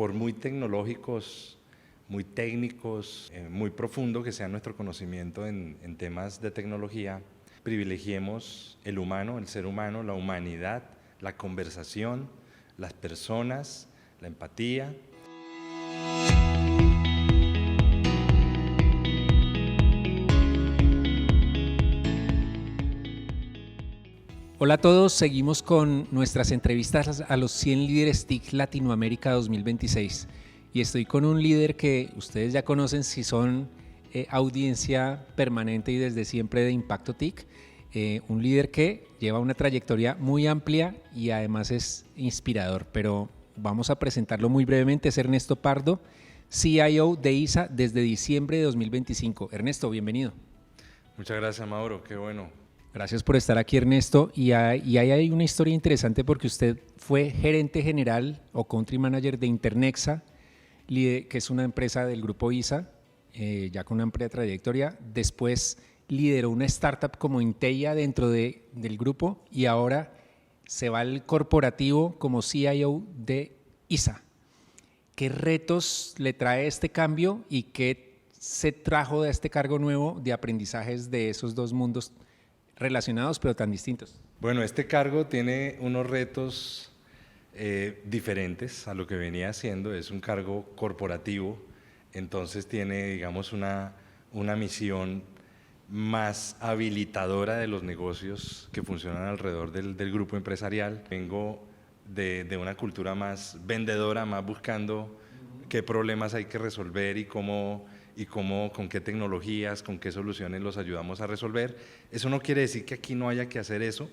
por muy tecnológicos, muy técnicos, muy profundo que sea nuestro conocimiento en temas de tecnología, privilegiemos el humano, el ser humano, la humanidad, la conversación, las personas, la empatía. Hola a todos, seguimos con nuestras entrevistas a los 100 líderes TIC Latinoamérica 2026 y estoy con un líder que ustedes ya conocen si son audiencia permanente y desde siempre de Impacto TIC, un líder que lleva una trayectoria muy amplia y además es inspirador, pero vamos a presentarlo muy brevemente. Es Ernesto Pardo, CIO de ISA desde diciembre de 2025. Ernesto, bienvenido. Muchas gracias, Mauro, qué bueno. Gracias por estar aquí, Ernesto. Y ahí hay una historia interesante porque usted fue gerente general o country manager de Internexa, que es una empresa del grupo ISA, ya con una amplia trayectoria. Después lideró una startup como Inteya dentro del grupo y ahora se va al corporativo como CIO de ISA. ¿Qué retos le trae este cambio y qué se trajo de este cargo nuevo de aprendizajes de esos dos mundos relacionados pero tan distintos? Bueno, este cargo tiene unos retos diferentes a lo que venía haciendo. Es un cargo corporativo, entonces tiene, digamos, una misión más habilitadora de los negocios que funcionan alrededor del grupo empresarial. Vengo de una cultura más vendedora, más buscando qué problemas hay que resolver y cómo, con qué tecnologías, con qué soluciones los ayudamos a resolver. Eso no quiere decir que aquí no haya que hacer eso,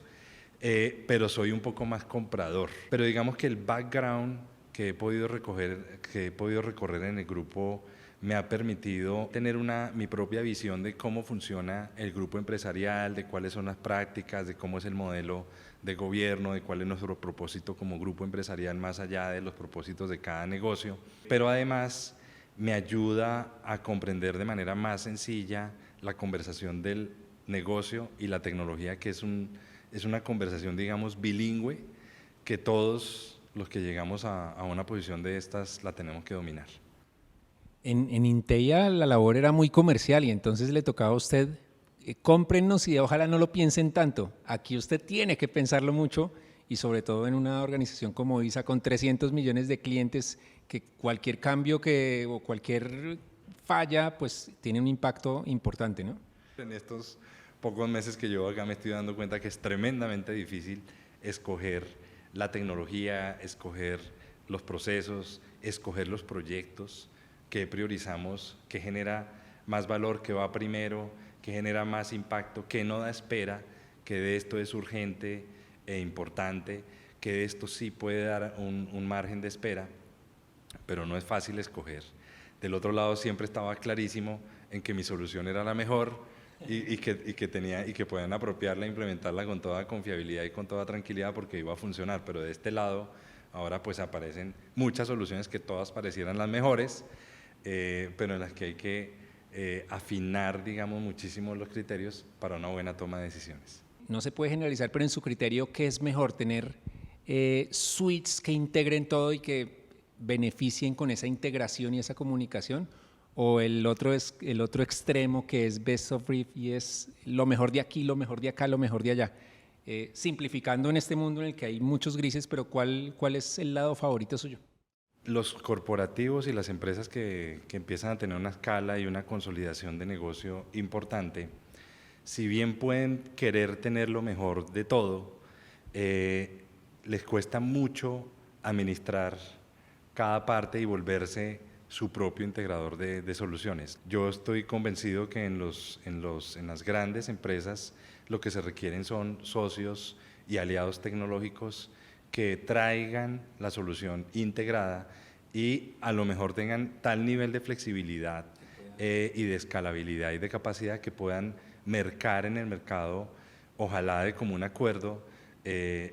pero soy un poco más comprador. Pero digamos que el background que he podido recorrer en el grupo me ha permitido tener mi propia visión de cómo funciona el grupo empresarial, de cuáles son las prácticas, de cómo es el modelo de gobierno, de cuál es nuestro propósito como grupo empresarial más allá de los propósitos de cada negocio. Pero además me ayuda a comprender de manera más sencilla la conversación del negocio y la tecnología, que es una conversación, digamos, bilingüe, que todos los que llegamos a una posición de estas la tenemos que dominar. En Inteya la labor era muy comercial y entonces le tocaba a usted, cómprennos y ojalá no lo piensen tanto. Aquí usted tiene que pensarlo mucho y sobre todo en una organización como ISA con 300 millones de clientes, que cualquier cambio o cualquier falla pues tiene un impacto importante, ¿no? En estos pocos meses que llevo acá me estoy dando cuenta que es tremendamente difícil escoger la tecnología, escoger los procesos, escoger los proyectos que priorizamos, que genera más valor, que va primero, que genera más impacto, que no da espera, que de esto es urgente e importante, que de esto sí puede dar un margen de espera, pero no es fácil escoger. Del otro lado siempre estaba clarísimo en que mi solución era la mejor y que podían apropiarla e implementarla con toda confiabilidad y con toda tranquilidad porque iba a funcionar, pero de este lado ahora pues aparecen muchas soluciones que todas parecieran las mejores, pero en las que hay que afinar, digamos, muchísimo los criterios para una buena toma de decisiones. No se puede generalizar, pero en su criterio, ¿qué es mejor? ¿Tener suites que integren todo y que beneficien con esa integración y esa comunicación? ¿O el otro extremo que es best of breed y es lo mejor de aquí, lo mejor de acá, lo mejor de allá? Simplificando en este mundo en el que hay muchos grises, pero ¿cuál es el lado favorito suyo? Los corporativos y las empresas que empiezan a tener una escala y una consolidación de negocio importante, si bien pueden querer tener lo mejor de todo, les cuesta mucho administrar cada parte y volverse su propio integrador de soluciones. Yo estoy convencido que en las grandes empresas lo que se requieren son socios y aliados tecnológicos que traigan la solución integrada y a lo mejor tengan tal nivel de flexibilidad y de escalabilidad y de capacidad que puedan mercar en el mercado, ojalá de común acuerdo,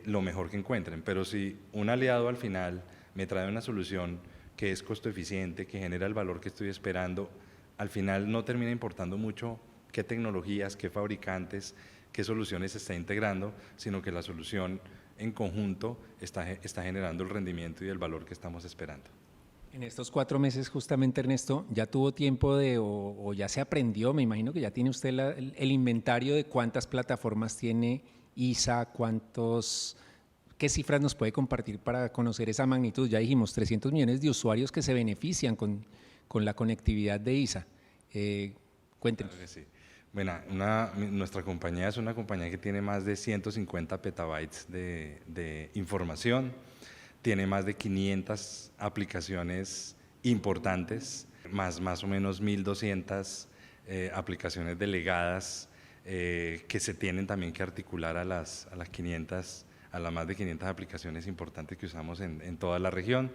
lo mejor que encuentren. Pero si un aliado al final me trae una solución que es costo eficiente, que genera el valor que estoy esperando, al final no termina importando mucho qué tecnologías, qué fabricantes, qué soluciones se está integrando, sino que la solución en conjunto está generando el rendimiento y el valor que estamos esperando. En estos 4 meses, justamente, Ernesto, ¿ya tuvo tiempo o ya se aprendió? Me imagino que ya tiene usted el inventario de cuántas plataformas tiene ISA, qué cifras nos puede compartir para conocer esa magnitud. Ya dijimos, 300 millones de usuarios que se benefician con la conectividad de ISA. Cuéntenos. Claro que sí. Bueno, nuestra compañía es una compañía que tiene más de 150 petabytes de información, tiene más de 500 aplicaciones importantes, más o menos 1.200 aplicaciones delegadas que se tienen también que articular a las más de 500 aplicaciones importantes que usamos en toda la región.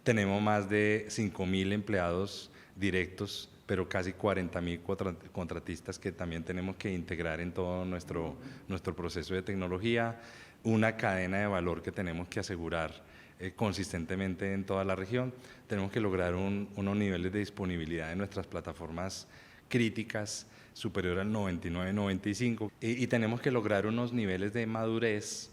Tenemos más de 5.000 empleados directos, pero casi 40.000 contratistas que también tenemos que integrar en todo nuestro proceso de tecnología, una cadena de valor que tenemos que asegurar consistentemente en toda la región. Tenemos que lograr unos niveles de disponibilidad de nuestras plataformas críticas superior al 99-95 y tenemos que lograr unos niveles de madurez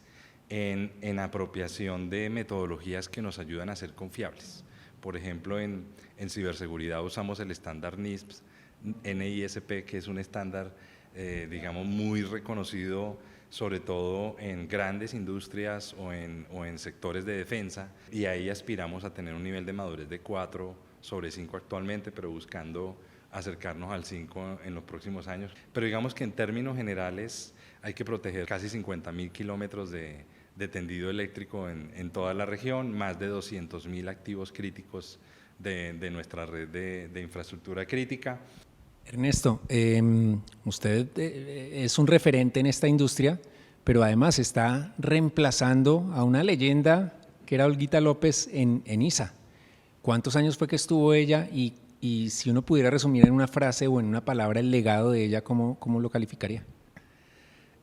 en apropiación de metodologías que nos ayudan a ser confiables. Por ejemplo, en ciberseguridad usamos el estándar NISP, que es un estándar, digamos, muy reconocido, sobre todo en grandes industrias o en sectores de defensa, y ahí aspiramos a tener un nivel de madurez de 4/5 actualmente, pero buscando acercarnos al 5 en los próximos años. Pero digamos que en términos generales hay que proteger casi 50.000 kilómetros de tendido eléctrico en toda la región, más de 200.000 activos críticos de nuestra red de infraestructura crítica. Ernesto, usted es un referente en esta industria, pero además está reemplazando a una leyenda que era Olguita López en ISA. ¿Cuántos años fue que estuvo ella? Y si uno pudiera resumir en una frase o en una palabra el legado de ella, ¿cómo lo calificaría?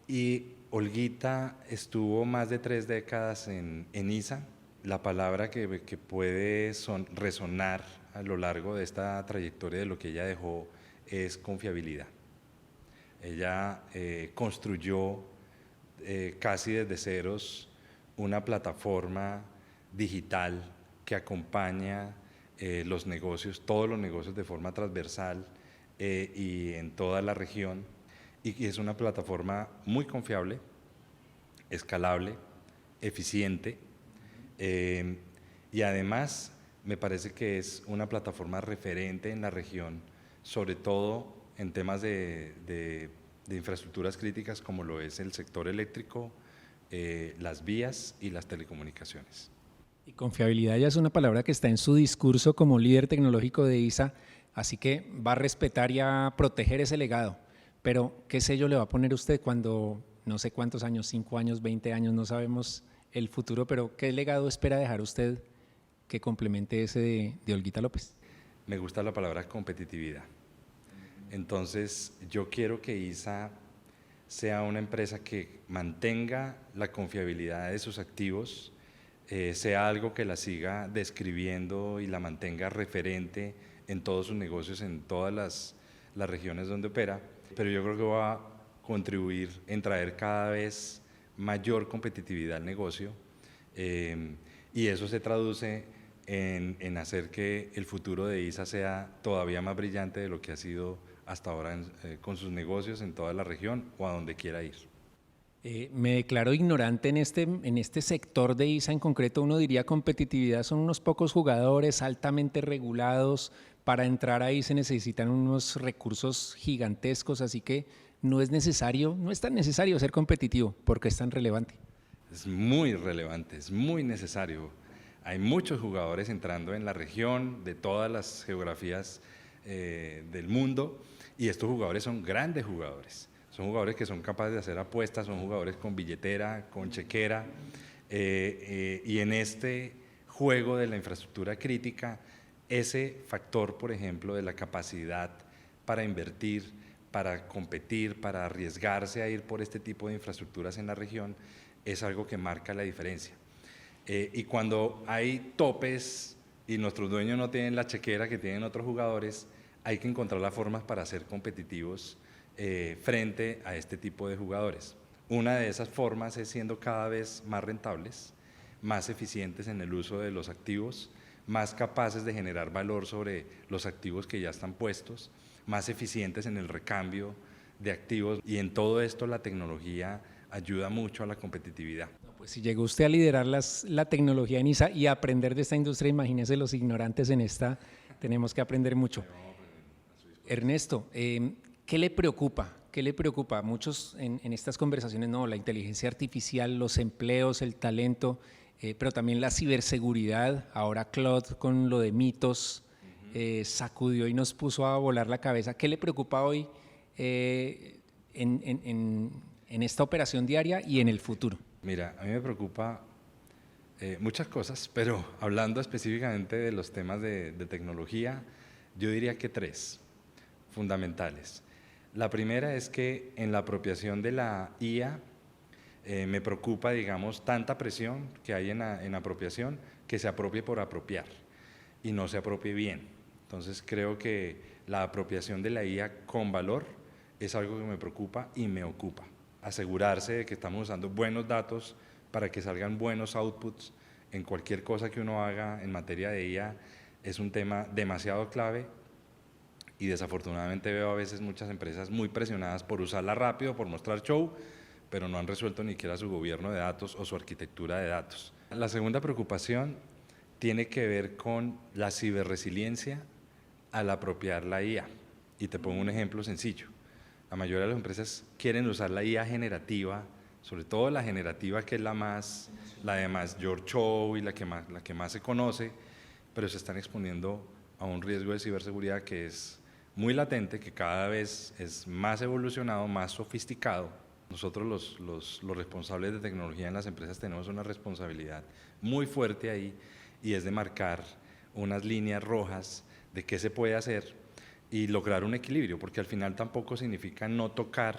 Y Olguita estuvo más de 3 décadas en ISA. La palabra que puede resonar a lo largo de esta trayectoria de lo que ella dejó es confiabilidad. Ella construyó casi desde ceros una plataforma digital que acompaña los negocios, todos los negocios de forma transversal y en toda la región, y es una plataforma muy confiable, escalable, eficiente, y además me parece que es una plataforma referente en la región, sobre todo en temas de infraestructuras críticas como lo es el sector eléctrico, las vías y las telecomunicaciones. Y confiabilidad ya es una palabra que está en su discurso como líder tecnológico de ISA, así que va a respetar y a proteger ese legado. Pero, ¿qué sello le va a poner usted cuando, no sé cuántos años, 5 años, 20 años, no sabemos el futuro, pero qué legado espera dejar usted que complemente ese de Olguita López? Me gusta la palabra competitividad. Entonces, yo quiero que ISA sea una empresa que mantenga la confiabilidad de sus activos, sea algo que la siga describiendo y la mantenga referente en todos sus negocios, en todas las regiones donde opera, pero yo creo que va a contribuir en traer cada vez mayor competitividad al negocio, y eso se traduce en hacer que el futuro de ISA sea todavía más brillante de lo que ha sido hasta ahora con sus negocios en toda la región o a donde quiera ir. Me declaro ignorante en este sector de ISA en concreto. Uno diría competitividad, son unos pocos jugadores altamente regulados. Para entrar ahí se necesitan unos recursos gigantescos, así que no es tan necesario ser competitivo. ¿Por qué es tan relevante? Es muy relevante, es muy necesario. Hay muchos jugadores entrando en la región de todas las geografías del mundo, y estos jugadores son grandes jugadores. Son jugadores que son capaces de hacer apuestas, son jugadores con billetera, con chequera, y en este juego de la infraestructura crítica, ese factor, por ejemplo, de la capacidad para invertir, para competir, para arriesgarse a ir por este tipo de infraestructuras en la región, es algo que marca la diferencia. Y cuando hay topes y nuestros dueños no tienen la chequera que tienen otros jugadores, hay que encontrar las formas para ser competitivos frente a este tipo de jugadores. Una de esas formas es siendo cada vez más rentables, más eficientes en el uso de los activos, más capaces de generar valor sobre los activos que ya están puestos, más eficientes en el recambio de activos, y en todo esto la tecnología ayuda mucho a la competitividad. Pues si llegó usted a liderar la tecnología en ISA y a aprender de esta industria, imagínese los ignorantes en esta, tenemos que aprender mucho. Ernesto, ¿qué le preocupa? ¿Qué le preocupa? Muchos en estas conversaciones, no, la inteligencia artificial, los empleos, el talento, pero también la ciberseguridad. Ahora Claude con lo de mitos sacudió y nos puso a volar la cabeza. ¿Qué le preocupa hoy en esta operación diaria y en el futuro? Mira, a mí me preocupa muchas cosas, pero hablando específicamente de los temas de tecnología, yo diría que tres fundamentales. La primera es que en la apropiación de la IA me preocupa, digamos, tanta presión que hay en apropiación, que se apropie por apropiar y no se apropie bien. Entonces creo que la apropiación de la IA con valor es algo que me preocupa y me ocupa. Asegurarse de que estamos usando buenos datos para que salgan buenos outputs en cualquier cosa que uno haga en materia de IA es un tema demasiado clave, y desafortunadamente veo a veces muchas empresas muy presionadas por usarla rápido, por mostrar show, pero no han resuelto ni siquiera su gobierno de datos o su arquitectura de datos. La segunda preocupación tiene que ver con la ciberresiliencia al apropiar la IA. Y te pongo un ejemplo sencillo. La mayoría de las empresas quieren usar la IA generativa, sobre todo la generativa, que es la de mayor show y la que más se conoce, pero se están exponiendo a un riesgo de ciberseguridad que es muy latente, que cada vez es más evolucionado, más sofisticado. Nosotros los responsables de tecnología en las empresas tenemos una responsabilidad muy fuerte ahí, y es de marcar unas líneas rojas de qué se puede hacer y lograr un equilibrio, porque al final tampoco significa no tocar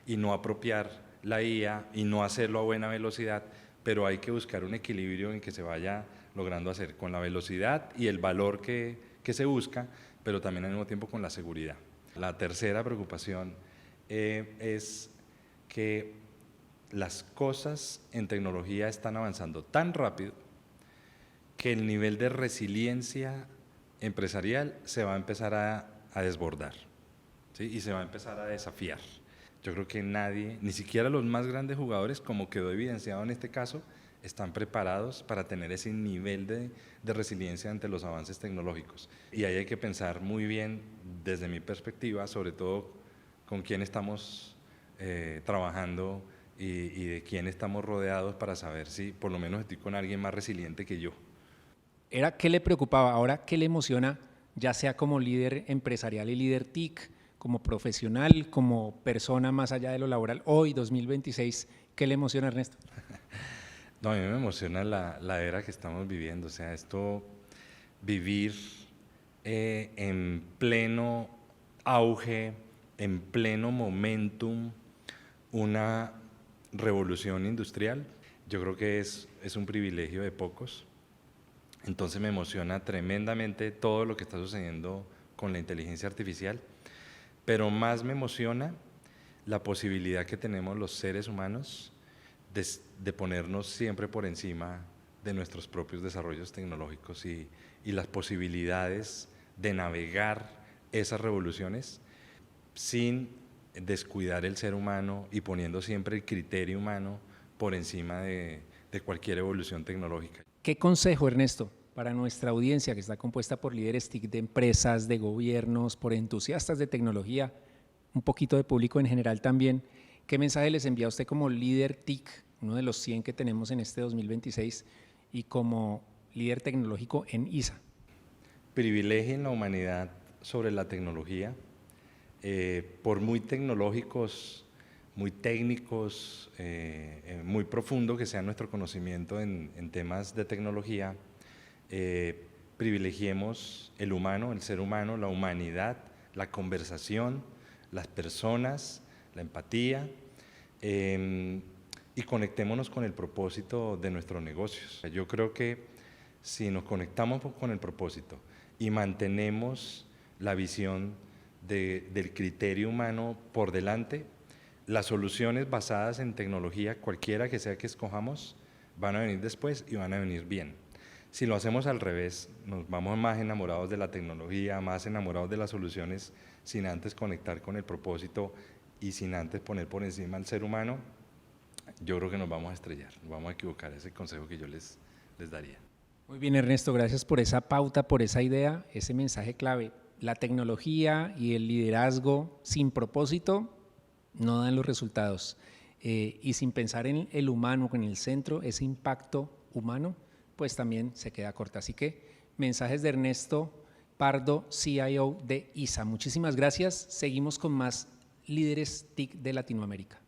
y no apropiar la IA y no hacerlo a buena velocidad, pero hay que buscar un equilibrio en que se vaya logrando hacer con la velocidad y el valor que se busca, pero también al mismo tiempo con la seguridad. La tercera preocupación es que las cosas en tecnología están avanzando tan rápido que el nivel de resiliencia empresarial se va a empezar a desbordar, ¿sí? Y se va a empezar a desafiar. Yo creo que nadie, ni siquiera los más grandes jugadores, como quedó evidenciado en este caso, están preparados para tener ese nivel de resiliencia ante los avances tecnológicos. Y ahí hay que pensar muy bien, desde mi perspectiva, sobre todo con quién estamos trabajando y de quién estamos rodeados, para saber si por lo menos estoy con alguien más resiliente que yo. Era qué le preocupaba, ahora qué le emociona, ya sea como líder empresarial y líder TIC, como profesional, como persona más allá de lo laboral, hoy 2026, ¿qué le emociona, Ernesto? No, a mí me emociona la era que estamos viviendo, o sea, vivir en pleno auge, en pleno momentum, una revolución industrial. Yo creo que es un privilegio de pocos. Entonces me emociona tremendamente todo lo que está sucediendo con la inteligencia artificial, pero más me emociona la posibilidad que tenemos los seres humanos de ponernos siempre por encima de nuestros propios desarrollos tecnológicos y las posibilidades de navegar esas revoluciones sin descuidar el ser humano y poniendo siempre el criterio humano por encima de cualquier evolución tecnológica. ¿Qué consejo, Ernesto, para nuestra audiencia que está compuesta por líderes TIC de empresas, de gobiernos, por entusiastas de tecnología, un poquito de público en general también, qué mensaje les envía usted como líder TIC, uno de los 100 que tenemos en este 2026, y como líder tecnológico en ISA? Privilegien la humanidad sobre la tecnología. Por muy tecnológicos, muy técnicos, muy profundo que sea nuestro conocimiento en temas de tecnología, privilegiemos el humano, el ser humano, la humanidad, la conversación, las personas, la empatía, y conectémonos con el propósito de nuestros negocios. Yo creo que si nos conectamos con el propósito y mantenemos la visión del criterio humano por delante, las soluciones basadas en tecnología, cualquiera que sea que escojamos, van a venir después y van a venir bien. Si lo hacemos al revés, nos vamos más enamorados de la tecnología, más enamorados de las soluciones, sin antes conectar con el propósito y sin antes poner por encima al ser humano, yo creo que nos vamos a estrellar, nos vamos a equivocar. Ese consejo que yo les daría. Muy bien, Ernesto, gracias por esa pauta, por esa idea, ese mensaje clave. La tecnología y el liderazgo sin propósito no dan los resultados. Y sin pensar en el humano, en el centro, ese impacto humano, pues también se queda corta. Así que mensajes de Ernesto Pardo, CIO de ISA. Muchísimas gracias. Seguimos con más líderes TIC de Latinoamérica.